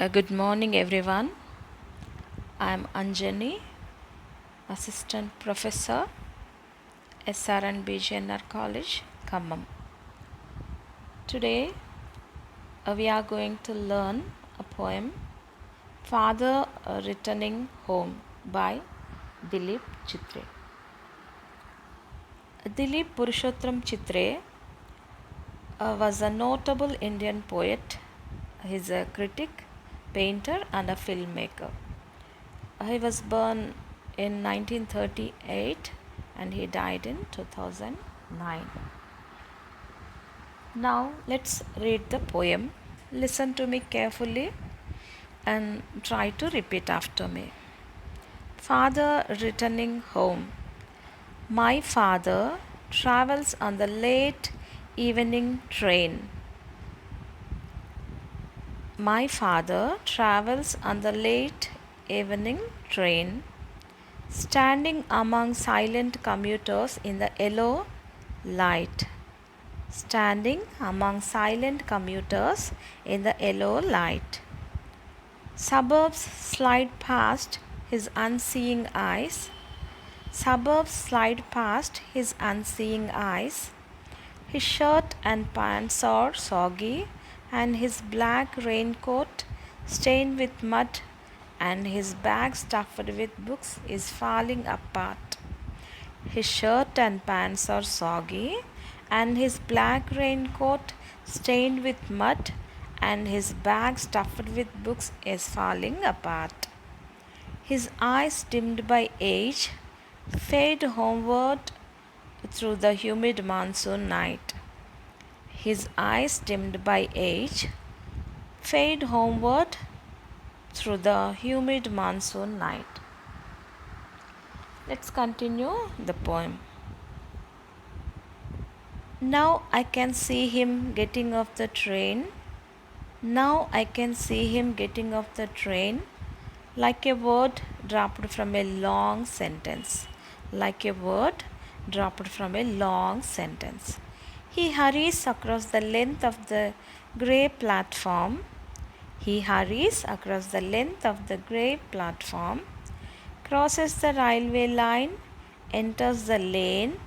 Good morning, everyone. I am Anjani, Assistant Professor, SRN BGNR College, Khammam. Today, we are going to learn a poem, Father Returning Home by Dilip Chitre. Dilip Purushottam Chitre was a notable Indian poet. He is a critic, painter, and a filmmaker. He was born in 1938 and he died in 2009. Now let's read the poem. Listen to me carefully and try to repeat after me. Father returning home. My father travels on the late evening train. My father travels on the late evening train, standing among silent commuters in the yellow light. Standing among silent commuters in the yellow light. Suburbs slide past his unseeing eyes. Suburbs slide past his unseeing eyes. His shirt and pants are soggy, and his black raincoat stained with mud, and his bag stuffed with books is falling apart. His shirt and pants are soggy, and his black raincoat stained with mud, and his bag stuffed with books is falling apart. His eyes dimmed by age fade homeward through the humid monsoon night. His eyes dimmed by age fade homeward through the humid monsoon night. Let's continue the poem. Now I can see him getting off the train. Now I can see him getting off the train like a word dropped from a long sentence. Like a word dropped from a long sentence. He hurries across the length of the grey platform. He hurries across the length of the grey platform, crosses the railway line, enters the lane,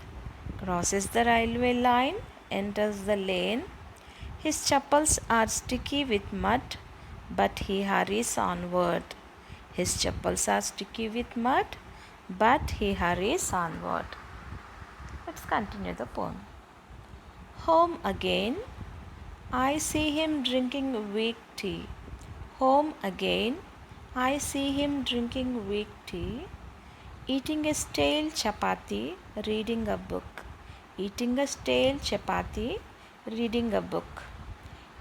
crosses the railway line, enters the lane. His chappals are sticky with mud, but he hurries onward. His chappals are sticky with mud, but he hurries onward. Let's continue the poem. Home again. I see him drinking weak tea. Home again. I see him drinking weak tea, eating a stale chapati, reading a book. Eating a stale chapati, reading a book.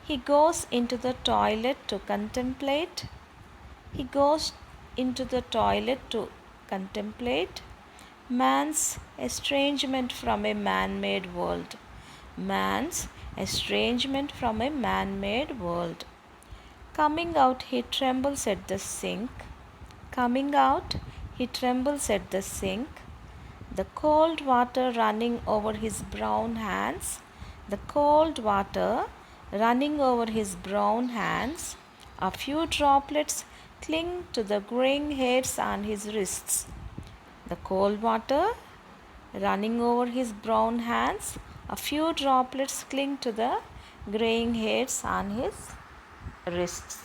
He goes into the toilet to contemplate. He goes into the toilet to contemplate man's estrangement from a man-made world. Man's estrangement from a man-made world. Coming out, he trembles at the sink. Coming out, he trembles at the sink. The cold water running over his brown hands. The cold water running over his brown hands. A few droplets cling to the graying hairs on his wrists. The cold water running over his brown hands. A few droplets cling to the graying hairs on his wrists.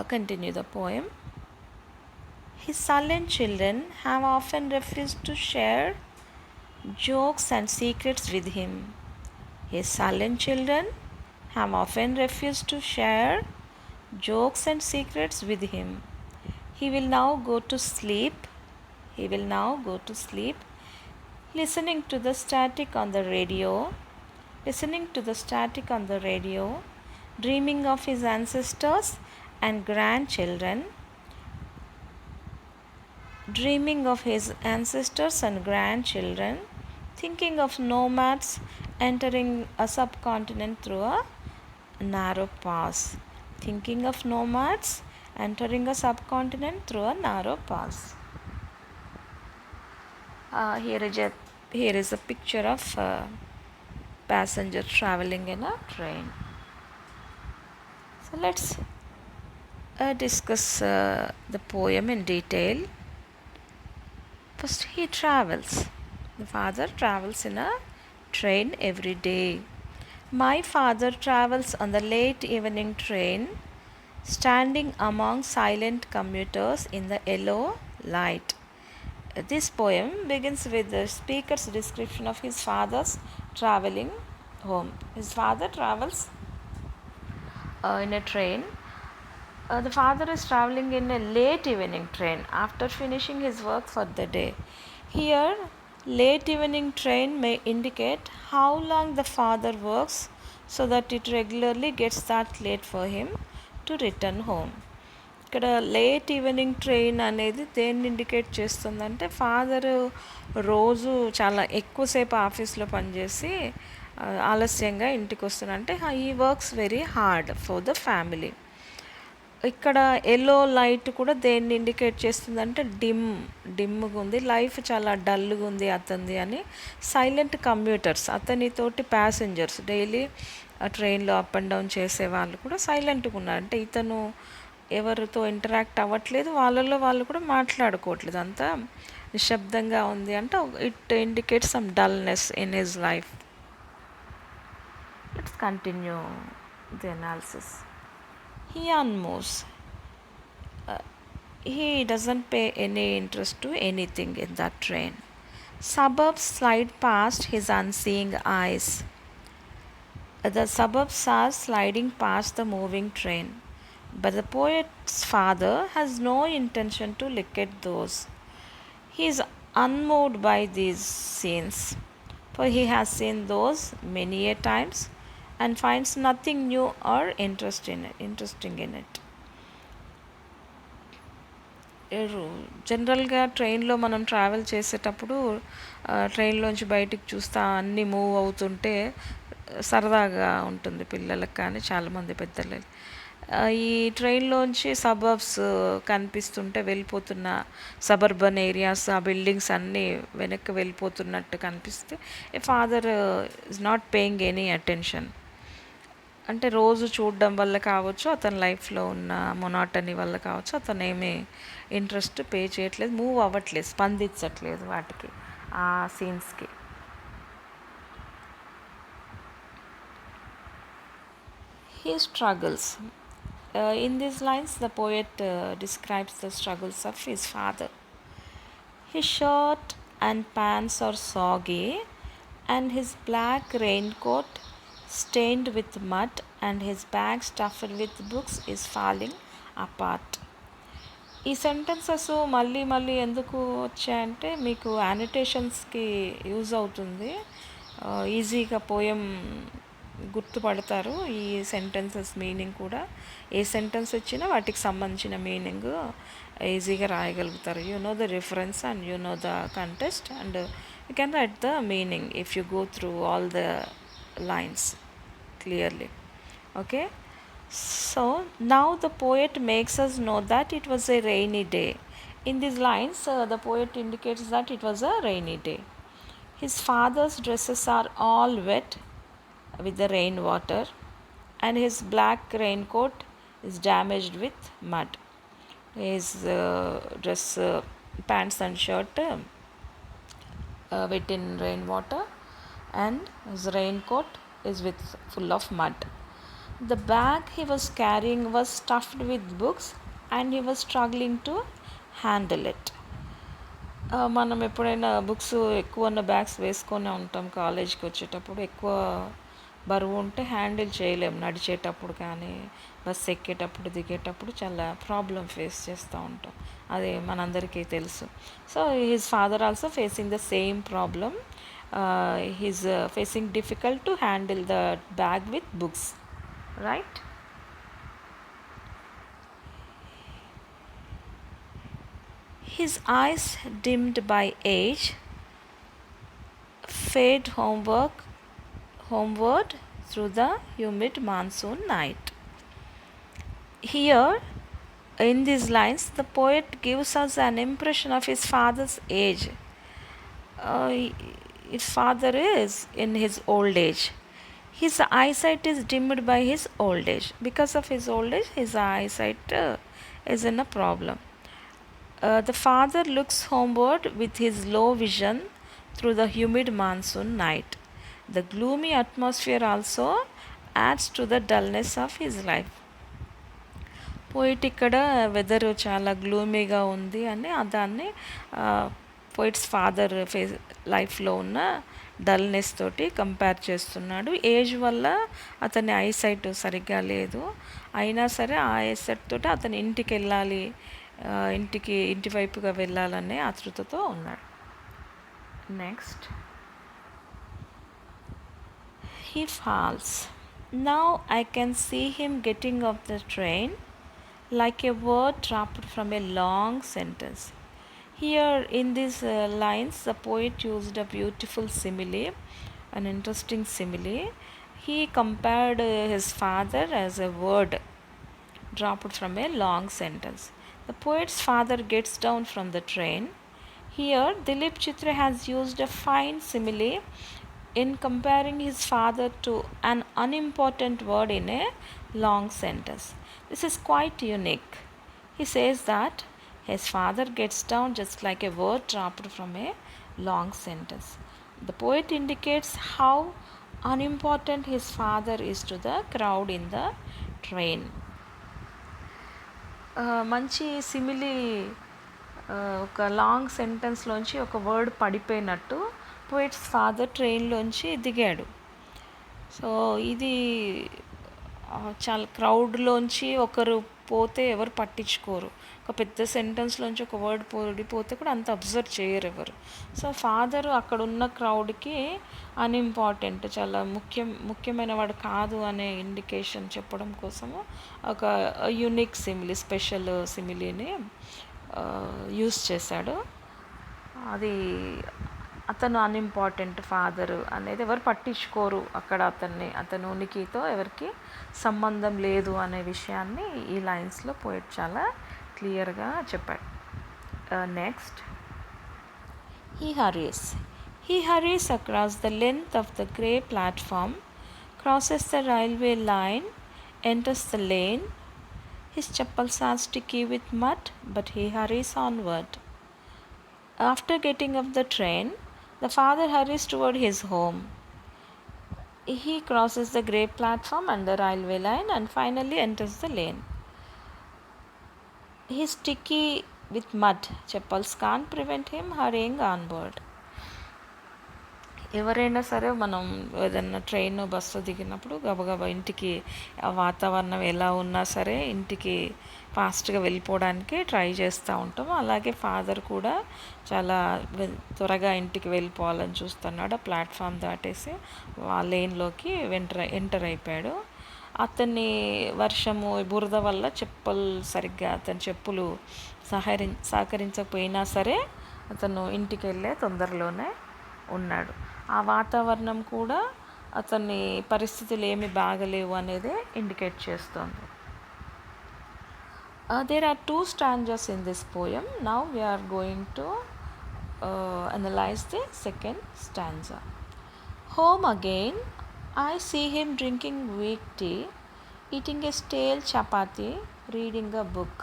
Continue the poem. His sullen children have often refused to share jokes and secrets with him. His sullen children have often refused to share jokes and secrets with him. He will now go to sleep. He will now go to sleep, listening to the static on the radio, listening to the static on the radio, dreaming of his ancestors and grandchildren, dreaming of his ancestors and grandchildren, thinking of nomads entering a subcontinent through a narrow pass. Thinking of nomads entering a subcontinent through a narrow pass. Here is a picture of a passenger traveling in a train. Let's discuss the poem in detail. First, he travels. The father travels in a train every day. My father travels on the late evening train, standing among silent commuters in the yellow light. This poem begins with the speaker's description of his father's traveling home. His father travels in a train. The father is traveling in a late evening train after finishing his work for the day. Here, late evening train may indicate how long the father works so that it regularly gets that late for him to return home. ఇక్కడ late evening train అనేది దేన్ని indicate చేస్తుందంటే father రోజు చాలా ఎక్కువసేపు ఆఫీస్లో పనిచేసి ఆలస్యంగా ఇంటికి వస్తున్నా అంటే ఈ works very hard for the family. ఇక్కడ ఎల్లో లైట్ కూడా దేన్ని ఇండికేట్ చేస్తుందంటే డిమ్గా ఉంది, లైఫ్ చాలా డల్గా ఉంది అతనిది అని. సైలెంట్ కమ్యూటర్స్, అతనితోటి ప్యాసింజర్స్ డైలీ ఆ ట్రైన్లో అప్ అండ్ డౌన్ చేసే వాళ్ళు కూడా సైలెంట్గా ఉన్నారు. అంటే ఇతను ఎవరితో ఇంటరాక్ట్ అవ్వట్లేదు, వాళ్ళలో వాళ్ళు కూడా మాట్లాడుకోవట్లేదు, అంతా నిశ్శబ్దంగా ఉంది అంటే it indicates some dullness in his life. Let's continue the analysis. He unmoves. He doesn't pay any interest to anything in that train. Suburbs slide past his unseeing eyes. The suburbs are sliding past the moving train. But the poet's father has no intention to look at those. He is unmoved by these scenes, for he has seen those many a times and finds nothing new or interesting in it. జనరల్గా ట్రైన్లో మనం travel చేసేటప్పుడు ట్రైన్లోంచి బయటికి చూస్తా అన్నీ move అవుతుంటే సరదాగా ఉంటుంది పిల్లలకు కానీ చాలామంది పెద్దలకి. ఈ ట్రైన్లోంచి సబర్బ్స్ కనిపిస్తుంటే వెళ్ళిపోతున్న సబర్బన్ ఏరియాస్, ఆ బిల్డింగ్స్ అన్నీ వెనక్కి వెళ్ళిపోతున్నట్టు కనిపిస్తే a father is not paying any attention. అంటే రోజు చూడడం వల్ల కావచ్చు, అతని లైఫ్లో ఉన్న మొనాటనీ వల్ల కావచ్చు, అతను ఏమీ ఇంట్రెస్ట్ పే చేయట్లేదు, మూవ్ అవ్వట్లేదు, స్పందించట్లేదు వాటికి, ఆ సీన్స్కి. He struggles. In these lines, the poet describes the struggles of his father. His shirt and pants are soggy, and his black raincoat stained with mud, and his bag stuffed with books is falling apart. ఈ sentences మళ్ళీ మళ్ళీ ఎందుకు వచ్చాయంటే మీకు యానిటేషన్స్కి use అవుతుంది, ఈజీగా poem గుర్తుపడతారు. ఈ సెంటెన్సెస్ మీనింగ్ కూడా ఏ సెంటెన్స్ వచ్చినా వాటికి సంబంధించిన మీనింగ్ ఈజీగా రాయగలుగుతారు. You know the reference and you know the context and you can write the meaning if you go through all the lines clearly. Okay, so now the poet makes us know that it was a rainy day. In these lines, the poet indicates that it was a rainy day. His father's dresses are all wet with the rainwater, and his black raincoat is damaged with mud. His dress, pants and shirt wet in rainwater, and his raincoat is with full of mud. The bag he was carrying was stuffed with books and he was struggling to handle it. మనం ఎప్పుడైనా books ఎక్కువ ఉన్న bags వేసుకొని ఉంటాం కాలేజ్కి వచ్చేటప్పుడు, ఎక్కువ బరువు ఉంటే హ్యాండిల్ చేయలేము నడిచేటప్పుడు కానీ బస్ ఎక్కేటప్పుడు దిగేటప్పుడు చాలా ప్రాబ్లం ఫేస్ చేస్తూ ఉంటాం, అది మనందరికీ తెలుసు. So his father also facing the same problem. He's facing difficult to handle the bag with books, right? His eyes dimmed by age fade homeward through the humid monsoon night. Here in these lines the poet gives us an impression of his father's age. His father is in his old age. his eyesight is dimmed by his old age. Because of his old age, his eyesight is in a problem. The father looks homeward with his low vision through the humid monsoon night. The gloomy atmosphere also adds to the dullness of his life. Poet ఇక్కడ weather చాలా గ్లూమీగా ఉంది అని దాన్ని poets father లైఫ్లో ఉన్న dullness తోటి compare చేస్తున్నాడు. Age వల్ల అతని ఐసైట్ సరిగ్గా లేదు, అయినా సరే ఆ ఐసైట్ తోటి అతని ఇంటికి వెళ్ళాలి, ఇంటి వైపుగా వెళ్ళాలనే ఆతృతతో ఉన్నాడు. Next, he falls. Now I can see him getting off the train like a word dropped from a long sentence. Here in these lines, the poet used a beautiful simile, an interesting simile. He compared his father as a word dropped from a long sentence. The poet's father gets down from the train. Here, Dilip Chitra has used a fine simile in comparing his father to an unimportant word in a long sentence. This is quite unique. He says that his father gets down just like a word dropped from a long sentence. The poet indicates how unimportant his father is to the crowd in the train. మంచి simile, ఒక long సెంటెన్స్లోంచి ఒక word పడిపోయినట్టు poets father ట్రైన్లోంచి దిగాడు. So ఇది చాలా క్రౌడ్లోంచి ఒకరు పోతే ఎవరు పట్టించుకోరు, ఒక పెద్ద సెంటెన్స్లోంచి ఒక వర్డ్ పడిపోతే కూడా అంత అబ్జర్వ్ చేయరు ఎవరు. సో ఫాదరు అక్కడ ఉన్న క్రౌడ్కి అన్ఇంపార్టెంట్, చాలా ముఖ్యమైన వాడు కాదు అనే ఇండికేషన్ చెప్పడం కోసము ఒక యూనిక్ సిమిలీ, స్పెషల్ సిమిలీని యూస్ చేశాడు. అది అతను అన్ఇంపార్టెంట్ ఫాదరు అనేది ఎవరు పట్టించుకోరు, అక్కడ అతని ఉనికితో ఎవరికి సంబంధం లేదు అనే విషయాన్ని ఈ లైన్స్లో పోయిట్ చాలా క్లియర్గా చెప్పాడు. Next, he hurries across the length of the grey platform, crosses the railway line, enters the lane. His chappals are sticky with mud, but he hurries onward. After getting off the train, the father hurries toward his home. He crosses the grey platform and the railway line and finally enters the lane. He is sticky with mud. Chappals can't prevent him hurrying onward. ఎవరైనా సరే మనం ఏదన్నా train bus దిగినప్పుడు గబగబా ఇంటికి, ఆ వాతావరణం ఎలా ఉన్నా సరే ఇంటికి ఫాస్ట్గా వెళ్ళిపోవడానికి ట్రై చేస్తూ ఉంటాం. అలాగే ఫాదర్ కూడా చాలా త్వరగా ఇంటికి వెళ్ళిపోవాలని చూస్తున్నాడు. ఆ ప్లాట్ఫామ్ దాటేసి ఆ లేన్లోకి ఎంటర్ అయిపోయాడు. అతన్ని వర్షము, బురద వల్ల అతని చెప్పులు సహకరించకపోయినా సరే అతను ఇంటికి వెళ్ళే తొందరలోనే ఉన్నాడు. ఆ వాతావరణం కూడా అతని పరిస్థితులు ఏమి బాగలేవు అనేది ఇండికేట్ చేస్తుంది. There are 2 stanzas in this poem. Now we are going to analyze the second stanza. Home again, I see him drinking weak tea, eating a stale chapati, reading a book.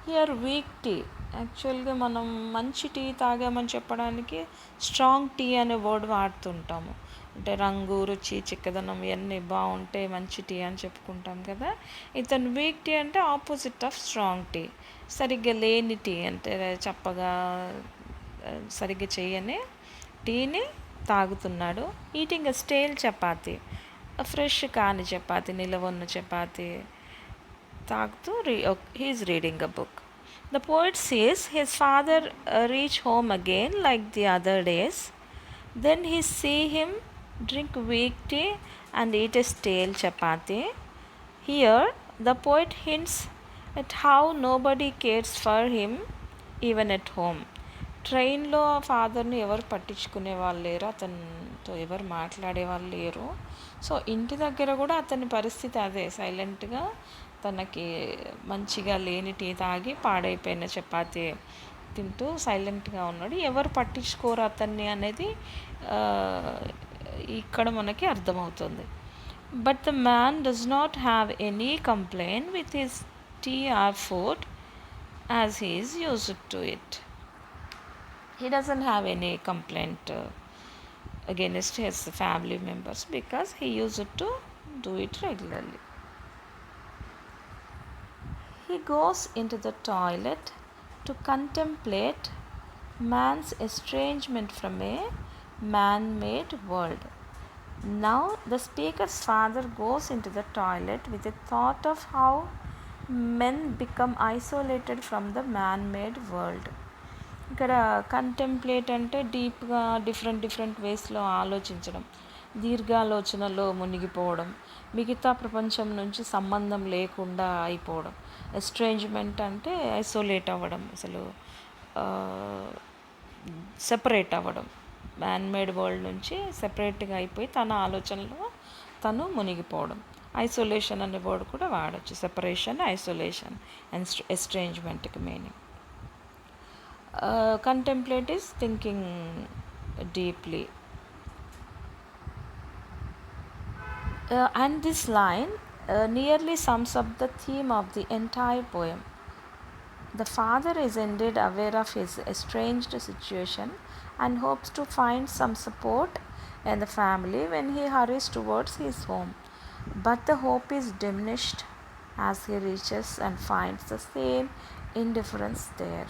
Here weak tea, యాక్చువల్గా మనం మంచి tea తాగామని చెప్పడానికి strong tea అనే word వాడుతుంటాము. అంటే రంగు, రుచి, చిక్కదనం ఇవన్నీ బాగుంటే మంచి టీ అని చెప్పుకుంటాం కదా. ఇతను వీక్ టీ అంటే ఆపోజిట్ ఆఫ్ స్ట్రాంగ్ టీ, సరిగ్గా లేని టీ, అంటే చప్పగా సరిగ్గా చేయని టీని తాగుతున్నాడు. Eating a stale chapati, fresh కాని చపాతి, నిలవన్న చపాతి తాగుతూ he is reading a book. The poet says his father reach home again like the other days. Then he see him drink weak tea and eat a stale chapati. Here the poet hints at how nobody cares for him even at home. ట్రైన్లో ఫాదర్ని ఎవరు పట్టించుకునే వాళ్ళు లేరు, అతనితో ఎవరు మాట్లాడే వాళ్ళు లేరు. సో ఇంటి దగ్గర కూడా అతని పరిస్థితి అదే, సైలెంట్గా తనకి మంచిగా లేని టీ తాగి పాడైపోయిన చపాతీ తింటూ సైలెంట్గా ఉన్నాడు. ఎవరు పట్టించుకోరు అతన్ని అనేది ఇక్కడ మనకి అర్థమవుతుంది. But the man does not have any complaint with his tea or food as he is used to it. He doesn't have any complaint against his family members because he used to do it regularly. He goes into the toilet to contemplate man's estrangement from a man made world. Now, the speaker's father goes into the toilet with a thought of how men become isolated from the man made world. ఇక్కడ contemplate అంటే డీప్గా different వేస్లో ఆలోచించడం, దీర్ఘాలోచనలో మునిగిపోవడం, మిగతా ప్రపంచం నుంచి సంబంధం లేకుండా అయిపోవడం. ఎస్ట్రేంజ్మెంట్ అంటే ఐసోలేట్ అవ్వడం, అసలు సెపరేట్ అవ్వడం, మ్యాన్ మేడ్ వరల్డ్ నుంచి సెపరేట్గా అయిపోయి తన ఆలోచనలో తను మునిగిపోవడం. ఐసోలేషన్ అనే వర్డ్ కూడా వాడచ్చు, సెపరేషన్, ఐసోలేషన్ అండ్ ఎస్ట్రేంజ్మెంట్కి meaning. Contemplate is thinking deeply. And this line nearly sums up the theme of the entire poem. The father is indeed aware of his estranged situation and hopes to find some support in the family when he hurries towards his home. But the hope is diminished as he reaches and finds the same indifference there.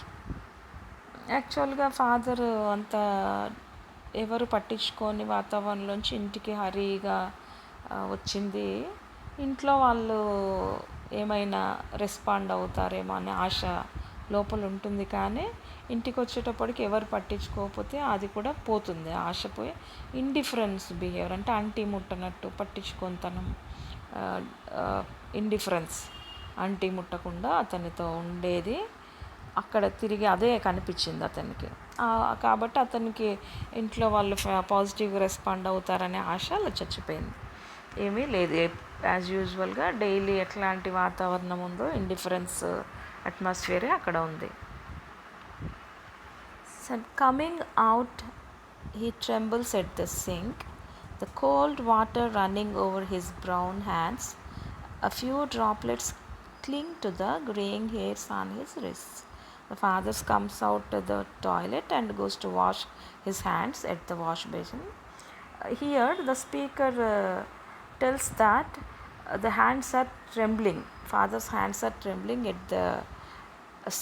యాక్చువల్గా father అంత ఎవరు పట్టించుకొని వాతావరణంలోంచి ఇంటికి హరీగా వచ్చింది, ఇంట్లో వాళ్ళు ఏమైనా respond అవుతారేమో అనే ఆశ లోపల ఉంటుంది. కానీ ఇంటికి వచ్చేటప్పటికి ఎవరు పట్టించుకోకపోతే అది కూడా పోతుంది, ఆశ పోయి ఇండిఫరెన్స్ బిహేవియర్ అంటే అంటి ముట్టనట్టు పట్టించుకొనితనం, ఇండిఫరెన్స్, అంటి ముట్టకుండా అతనితో ఉండేది. అక్కడ తిరిగి అదే కనిపించింది అతనికి. కాబట్టి అతనికి ఇంట్లో వాళ్ళు పాజిటివ్గా రెస్పాండ్ అవుతారనే ఆశ అలా చచ్చిపోయింది. ఏమీ లేదు, యాజ్ యూజువల్గా డైలీ ఎట్లాంటి వాతావరణం ఉందో ఇండిఫరెన్స్ అట్మాస్ఫియరే అక్కడ ఉంది. Coming out he trembles at the sink, the cold water running over his brown hands. A few droplets cling to the graying hairs on his wrists. The father comes out to the toilet and goes to wash his hands at the wash basin. Here the speaker tells that the hands are trembling. Father's hands are trembling at the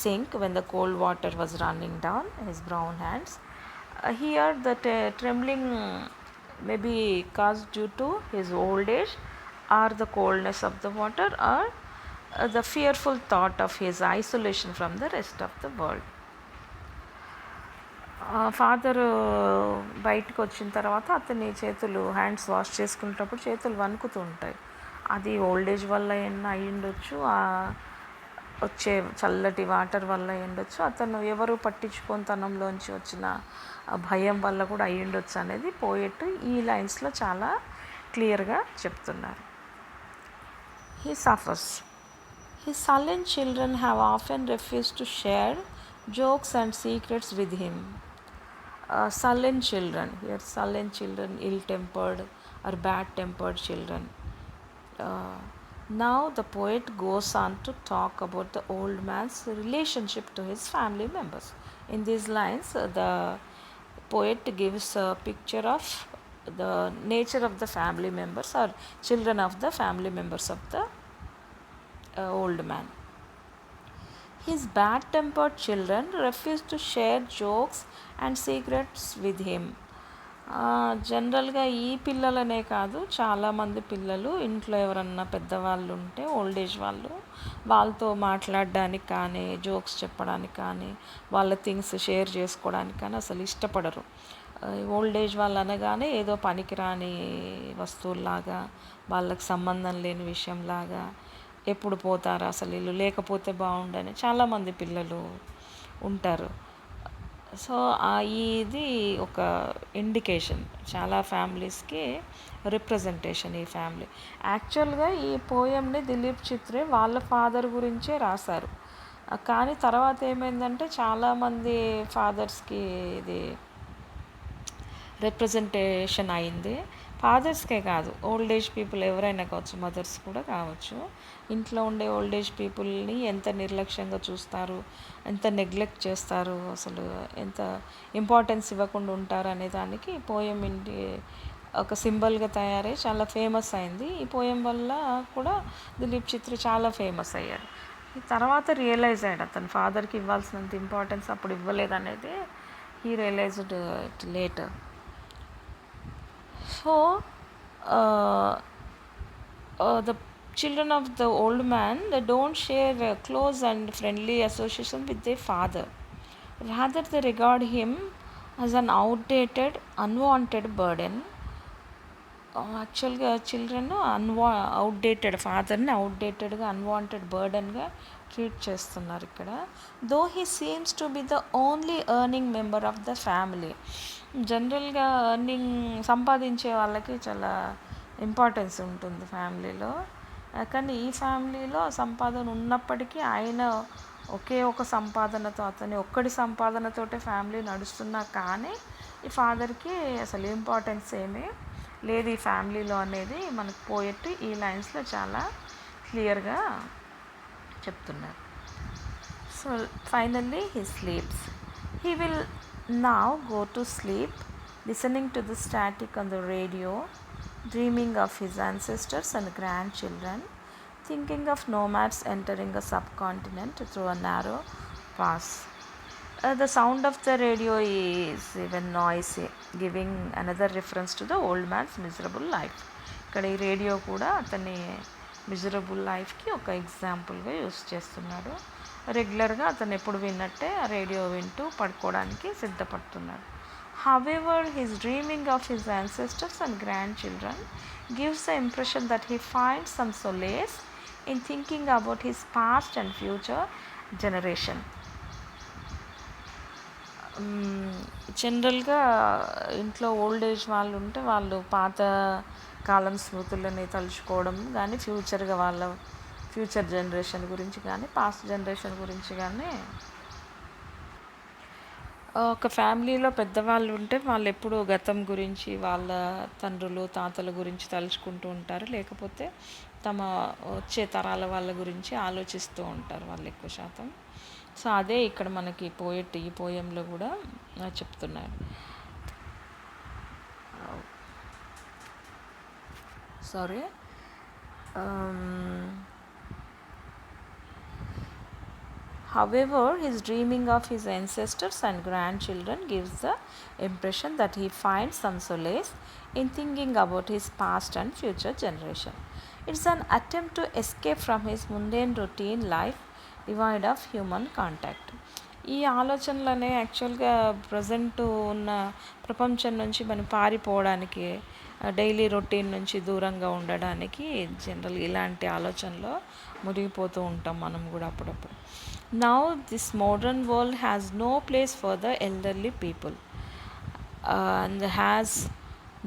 sink when the cold water was running down his brown hands. Here the trembling may be caused due to his old age or the coldness of the water or the fearful thought of his isolation from the rest of the world. Father బయటకు వచ్చిన తర్వాత అతని చేతులు hands wash చేసుకునేటప్పుడు చేతులు వణుకుతూ ఉంటాయి. అది ఓల్డ్ ఏజ్ వల్ల అయినా అయి ఉండొచ్చు, వచ్చే చల్లటి వాటర్ వల్ల అయి ఉండొచ్చు, అతను ఎవరు పట్టించుకోనితనంలోంచి వచ్చిన భయం వల్ల కూడా అయి ఉండొచ్చు అనేది పోయెట్ ఈ లైన్స్లో చాలా క్లియర్గా చెప్తున్నారు. He suffers. His sullen children have often refused to share jokes and secrets with him. Sullen children, here sullen children, ill-tempered or bad-tempered children. Now the poet goes on to talk about the old man's relationship to his family members. In these lines, the poet gives a picture of the nature of the family members or children of the family members of the old man. His bad-tempered children refuse to share jokes and secrets with him. జనరల్గా ఈ పిల్లలనే కాదు, చాలామంది పిల్లలు ఇంట్లో ఎవరన్నా పెద్దవాళ్ళు ఉంటే ఓల్డ్ ఏజ్ వాళ్ళతో మాట్లాడడానికి కానీ, జోక్స్ చెప్పడానికి కానీ, వాళ్ళ థింగ్స్ షేర్ చేసుకోవడానికి కానీ అసలు ఇష్టపడరు. ఓల్డ్ ఏజ్ వాళ్ళు అనగానే ఏదో పనికిరాని వస్తువుల్లాగా, వాళ్ళకి సంబంధం లేని విషయంలాగా, ఎప్పుడు పోతారు అసలు వీళ్ళు, లేకపోతే బాగుండని చాలామంది పిల్లలు ఉంటారు. సో ఇది ఒక ఇండికేషన్, చాలా ఫ్యామిలీస్కి రిప్రజెంటేషన్ ఈ ఫ్యామిలీ. యాక్చువల్గా ఈ పోయంని దిలీప్ చిత్రే వాళ్ళ ఫాదర్ గురించే రాశారు. కానీ తర్వాత ఏమైందంటే చాలామంది ఫాదర్స్కి ఇది రిప్రజెంటేషన్ అయింది. ఫాదర్స్కే కాదు, ఓల్డ్ ఏజ్ పీపుల్ ఎవరైనా కావచ్చు, మదర్స్ కూడా కావచ్చు. ఇంట్లో ఉండే ఓల్డ్ ఏజ్ పీపుల్ని ఎంత నిర్లక్ష్యంగా చూస్తారు, ఎంత నెగ్లెక్ట్ చేస్తారు, అసలు ఎంత ఇంపార్టెన్స్ ఇవ్వకుండా ఉంటారు అనే దానికి ఈ పోయం ఇంటి ఒక సింబల్గా తయారై చాలా ఫేమస్ అయింది. ఈ పోయం వల్ల కూడా దిలీప్ చిత్రి చాలా ఫేమస్ అయ్యాడు. ఈ తర్వాత రియలైజ్ అయ్యాడు అతను ఫాదర్కి ఇవ్వాల్సినంత ఇంపార్టెన్స్ అప్పుడు ఇవ్వలేదనేది he realised it later. So the children of the old man, they don't share close and friendly association with their father. Rather, they regard him as an outdated, unwanted burden. యాక్చువల్గా children outdated ఫాదర్ని అవుట్డేటెడ్గా unwanted బర్డన్గా treat చేస్తున్నారు ఇక్కడ. Though he seems to be the only earning member of the family. జనరల్గా earning సంపాదించే వాళ్ళకి చాలా importance ఉంటుంది ఫ్యామిలీలో. కానీ ఈ ఫ్యామిలీలో సంపాదన ఉన్నప్పటికీ ఆయన ఒకే ఒక సంపాదనతో, అతని ఒక్కడి సంపాదనతోటే ఫ్యామిలీ నడుస్తున్నా కానీ ఈ ఫాదర్కి అసలు ఇంపార్టెన్స్ ఏమీ లేదు ఈ ఫ్యామిలీలో అనేది మనకు పోయెట్ ఈ లైన్స్లో చాలా క్లియర్గా చెప్తున్నారు. So finally he sleeps. He will now go to sleep listening to the static on the radio, dreaming of his ancestors and grandchildren, thinking of nomads entering a subcontinent through a narrow pass. The sound of the radio is even noisy, giving another reference to the old man's miserable life. ఇక్కడ ఈ radio కూడా అతని miserable లైఫ్కి ఒక ఎగ్జాంపుల్గా use చేస్తున్నాడు. రెగ్యులర్గా అతను ఎప్పుడు విన్నట్టే ఆ రేడియో వింటూ పడుకోవడానికి సిద్ధపడుతున్నాడు. However, his dreaming of his ancestors and grandchildren gives the impression that he finds some solace in thinking about his past and future generation. జనరల్గా ఇంట్లో ఓల్డ్ ఏజ్ వాళ్ళు ఉంటే వాళ్ళు పాత కాలం స్మృతులని తలుచుకోవడం కానీ, ఫ్యూచర్ జనరేషన్ గురించి కానీ, పాస్ట్ జనరేషన్ గురించి కానీ. ఒక ఫ్యామిలీలో పెద్దవాళ్ళు ఉంటే వాళ్ళు ఎప్పుడూ గతం గురించి, వాళ్ళ తండ్రులు తాతల గురించి తలుచుకుంటూ ఉంటారు. లేకపోతే తమ వచ్చే తరాల వాళ్ళ గురించి ఆలోచిస్తూ ఉంటారు వాళ్ళు ఎక్కువ శాతం. సో అదే ఇక్కడ మనకి పోయెట్ ఈ పోయంలో కూడా చెప్తున్నారు. Sorry. However, his dreaming of his ancestors and grandchildren gives the impression that he finds some solace in thinking about his past and future generation. It's an attempt to escape from his mundane routine life devoid of human contact. ఈ ఆలోచనలనే యాక్చువల్గా present ఉన్న ప్రపంచం నుంచి మనం పారిపోవడానికి, daily routine నుంచి దూరంగా ఉండడానికి జనరల్ ఇలాంటి ఆలోచనలో మునిగిపోతూ ఉంటాం మనం కూడా అప్పుడప్పుడు. Now this modern world has no place for the elderly people and has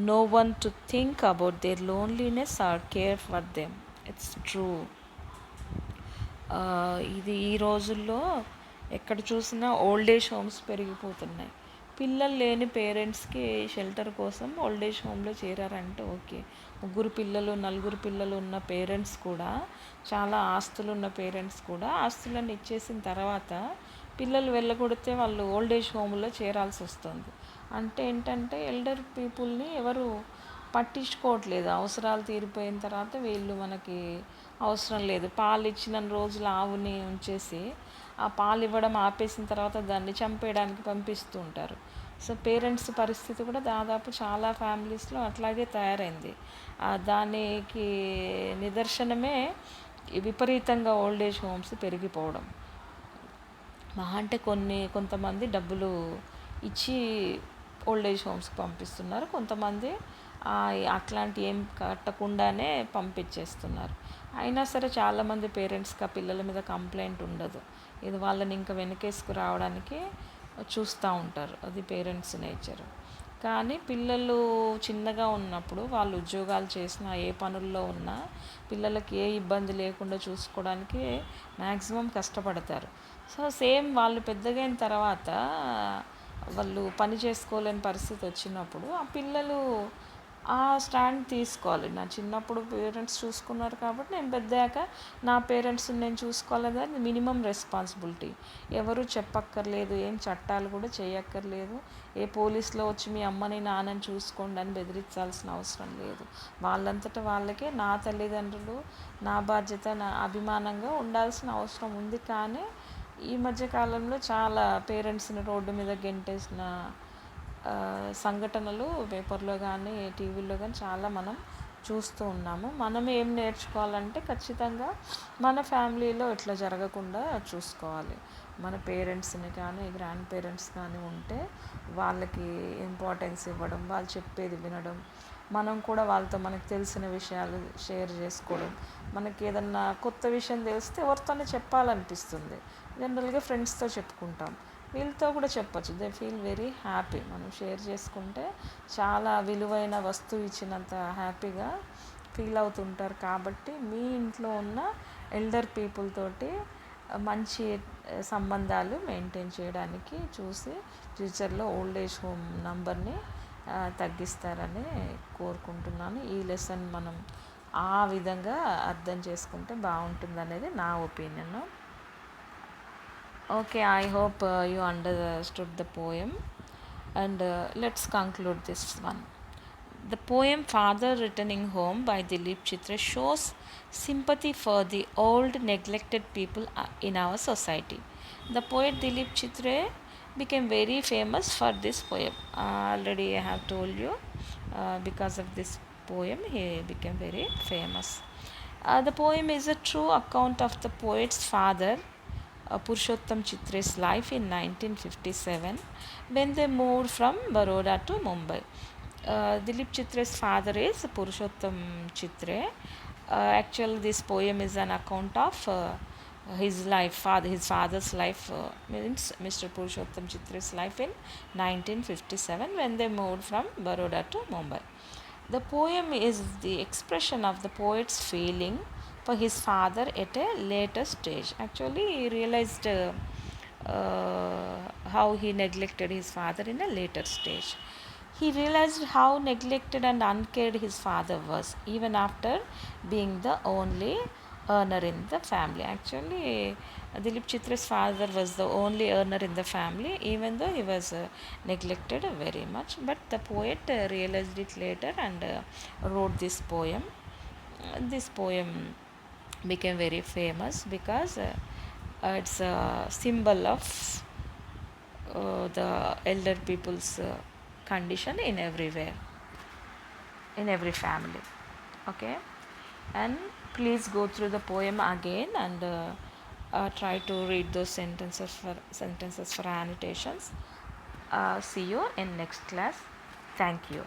no one to think about their loneliness or care for them. It's true. ఇది ఈ రోజుల్లో ఎక్కడ చూసినా ఓల్డ్ ఏజ్ హోమ్స్ పెరిగిపోతున్నాయి. పిల్లలు లేని పేరెంట్స్కి షెల్టర్ కోసం ఓల్డ్ ఏజ్ హోమ్లో చేరారంటే ఓకే. 3 పిల్లలు 4 పిల్లలు ఉన్న పేరెంట్స్ కూడా, చాలా ఆస్తులు ఉన్న పేరెంట్స్ కూడా ఆస్తులను ఇచ్చేసిన తర్వాత పిల్లలు వెళ్ళగొడితే వాళ్ళు ఓల్డ్ ఏజ్ హోమ్లో చేరాల్సి వస్తుంది. అంటే ఏంటంటే ఎల్డర్ పీపుల్ని ఎవరు పట్టించుకోవట్లేదు. అవసరాలు తీరిపోయిన తర్వాత వీళ్ళు మనకి అవసరం లేదు, పాలు ఇచ్చిన రోజులు ఆవుని ఉంచేసి ఆ పాలు ఇవ్వడం ఆపేసిన తర్వాత దాన్ని చంపేయడానికి పంపిస్తూ ఉంటారు. సో పేరెంట్స్ పరిస్థితి కూడా దాదాపు చాలా ఫ్యామిలీస్లో అట్లాగే తయారైంది. దానికి నిదర్శనమే విపరీతంగా ఓల్డ్ ఏజ్ హోమ్స్ పెరిగిపోవడం. అంటే కొంతమంది డబ్బులు ఇచ్చి ఓల్డ్ ఏజ్ హోమ్స్కి పంపిస్తున్నారు, కొంతమంది అట్లాంటి ఏం కట్టకుండానే పంపించేస్తున్నారు. అయినా సరే చాలామంది పేరెంట్స్కి ఆ పిల్లల మీద కంప్లైంట్ ఉండదు. ఇది వాళ్ళని ఇంకా వెనకేసుకు రావడానికి చూస్తూ ఉంటారు, అది పేరెంట్స్ నేచర్. కానీ పిల్లలు చిన్నగా ఉన్నప్పుడు వాళ్ళు ఉద్యోగాలు చేసినా, ఏ పనుల్లో ఉన్నా పిల్లలకి ఏ ఇబ్బంది లేకుండా చూసుకోవడానికి మ్యాక్సిమం కష్టపడతారు. సో సేమ్ వాళ్ళు పెద్దగైన తర్వాత వాళ్ళు పని చేసుకోలేని పరిస్థితి వచ్చినప్పుడు ఆ పిల్లలు ఆ స్టాండ్ తీసుకోవాలి. నా చిన్నప్పుడు పేరెంట్స్ చూసుకున్నారు కాబట్టి నేను పెద్దయ్యాక నా పేరెంట్స్ని నేను చూసుకోవాలి. అది మినిమం రెస్పాన్సిబిలిటీ. ఎవరు చెప్పక్కర్లేదు, ఏం చట్టాలు కూడా చేయక్కర్లేదు. ఏ పోలీసులో వచ్చి మీ అమ్మని నాన్నని చూసుకోండి అని బెదిరించాల్సిన అవసరం లేదు. వాళ్ళంతట వాళ్ళకే నా తల్లిదండ్రులు నా బాధ్యత నా అభిమానంగా ఉండాల్సిన అవసరం ఉంది. కానీ ఈ మధ్య కాలంలో చాలా పేరెంట్స్ని రోడ్డు మీద గెంటేసిన సంఘటనలు పేపర్లో కానీ టీవీల్లో కానీ చాలా మనం చూస్తూ ఉన్నాము. మనం ఏం నేర్చుకోవాలంటే ఖచ్చితంగా మన ఫ్యామిలీలో ఇట్లా జరగకుండా చూసుకోవాలి. మన పేరెంట్స్ని కానీ గ్రాండ్ పేరెంట్స్ కానీ ఉంటే వాళ్ళకి ఇంపార్టెన్స్ ఇవ్వడం, వాళ్ళు చెప్పేది వినడం, మనం కూడా వాళ్ళతో మనకు తెలిసిన విషయాలు షేర్ చేసుకోవడం. మనకి ఏదన్నా కొత్త విషయం తెలిస్తే ఎవరితోనే చెప్పాలనిపిస్తుంది. జనరల్గా ఫ్రెండ్స్తో చెప్పుకుంటాం, వీళ్ళతో కూడా చెప్పచ్చు. They feel very happy. మనం షేర్ చేసుకుంటే చాలా విలువైన వస్తువు ఇచ్చినంత హ్యాపీగా ఫీల్ అవుతుంటారు. కాబట్టి మీ ఇంట్లో ఉన్న ఎల్డర్ పీపుల్ తోటి మంచి సంబంధాలు మెయింటైన్ చేయడానికి చూసి ఫ్యూచర్లో ఓల్డ్ ఏజ్ హోమ్ నంబర్ని తగ్గిస్తారని కోరుకుంటున్నాను. ఈ లెసన్ మనం ఆ విధంగా అర్థం చేసుకుంటే బాగుంటుంది అనేది నా opinion. Okay, I hope you understood the poem, and let's conclude this one. The poem Father Returning Home by Dilip Chitra shows sympathy for the old neglected people in our society. The poet Dilip Chitra became very famous for this poem. Already I have told you, because of this poem he became very famous. The poem is a true account of the poet's father Purushottam Chitra's life in 1957 when they moved from Baroda to Mumbai. Dilip Chitra's father is Purushottam Chitra. Actually, this poem is an account of his life, his father's life, means Mr. Purushottam Chitra's life in 1957 when they moved from Baroda to Mumbai. The poem is the expression of the poet's feeling for his father at a later stage. Actually, he realized how he neglected his father in a later stage. He realized how neglected and uncared his father was, even after being the only earner in the family. Actually, Dilip Chitra's father was the only earner in the family, even though he was neglected very much. But the poet realized it later and wrote this poem. This poem became very famous because it's a symbol of the elder people's condition in everywhere, in every family. Okay, and please go through the poem again and try to read those sentences for annotations. See you in next class. Thank you.